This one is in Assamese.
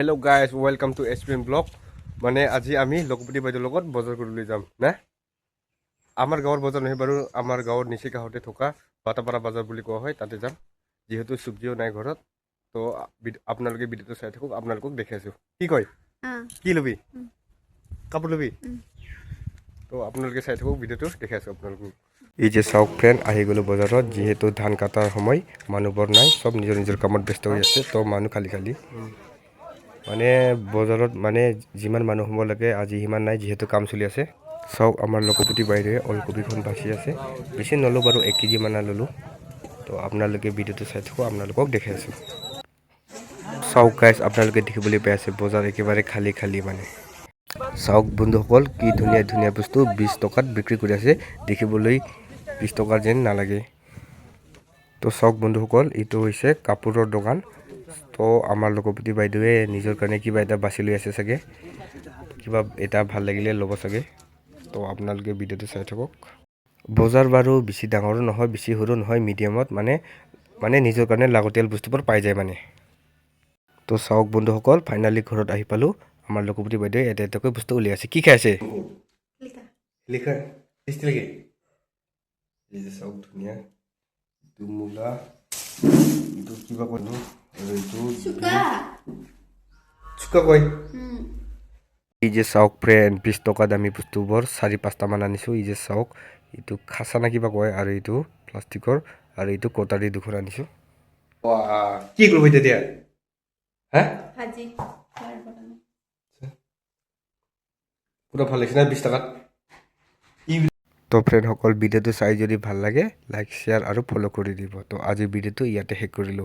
Hello guys, welcome to SPM Vlog. মানে আজি আমি লকপতি বাইদেউৰ লগত বজাৰ কৰিবলৈ যাম না আমাৰ গাঁৱৰ বজাৰ নহয় বাৰু আমাৰ গাঁৱৰ নিচে কাষতে থকা বাটাপাৰা বজাৰ বুলি কোৱা হয় তাতে যাম যেহেতু চব্জিও নাই ঘৰত তো আপোনালোকে ভিডিঅ'টো চাই থাকক আপোনালোকক দেখাইছো কি কয় কি লবি কাপোৰ লবি তো আপোনালোকে চাই থাকক ভিডিঅ'টো দেখাইছো আপোনালোকক এই যে চাওক ফ্ৰেণ্ড আহি গ'লো বজাৰত যেহেতু ধান কাটাৰ সময় মানুহবোৰ নাই সব নিজৰ নিজৰ কামত ব্যস্ত হৈ আছে তো মানুহ খালি মানে বজাৰত মানে যিমান মানুহ হ'ব লাগে আজি সিমান নাই যেহেতু কাম চলি আছে চাওক আমাৰ লকপতি বাইদেৱে ওলকবিখন বাছি আছে বেছি নলো বাৰু 1 কেজি মান ললো তো আপোনালোকে ভিডিঅ'টো চাই থাকক আপোনালোকক দেখাই আছো চাওক গাইজ আপোনালোকে দেখিবলৈ পাই আছে বজাৰ একেবাৰে খালি মানে চাওক বন্ধুসকল কি ধুনীয়া ধুনীয়া বস্তু 20 টকাত বিক্ৰী কৰি আছে দেখিবলৈ 20 টকা যেন নালাগে তো চাওক বন্ধুসকল এইটো হৈছে কাপোৰৰ দোকান তো আমাৰ লকপতি বাইদেৱে নিজৰ কাৰণে কিবা এটা বাছি লৈ আছে চাগে কিবা এটা ভাল লাগিলে ল'ব চাগে তো আপোনালোকে ভিডিঅ'টো চাই থাকক বজাৰ বাৰু বেছি ডাঙৰ নহয় বেছি সৰু নহয় মিডিয়ামত মানে নিজৰ কাৰণে লাগতিয়াল বস্তুবোৰ পাই যায় মানে তো চাওক বন্ধুসকল ফাইনালি ঘৰত আহি পালো আমাৰ লকপতি বাইদেৱে এটা এটাকৈ বস্তু উলিয়াই আছে কি খাইছে লিখা টেষ্টি লাগে এই যে চাওক ধুনীয়া দুমুলা itu kiba kono itu suka koi এই যে চাওক ফ্ৰেণ্ড 20 টকা দামী বস্তুবোৰ 4-5টা মান আনিছো এই যে চাওক এইটো খাসা না কিবা কয় আৰু এইটো প্লাষ্টিকৰ আৰু এইটো কটাৰী দুখন আনিছো কি কৰিব এতিয়া হা ভাজি পুৰা ভাল লাগিছে না 20 টকাত তো ফ্ৰেণ্ড সকল ভিডিঅ'টো চাই যদি ভাল লাগে লাইক শেয়াৰ আৰু ফলো কৰি দিব তো আজি ভিডিঅ'টো ইয়াতে শেষ কৰিলো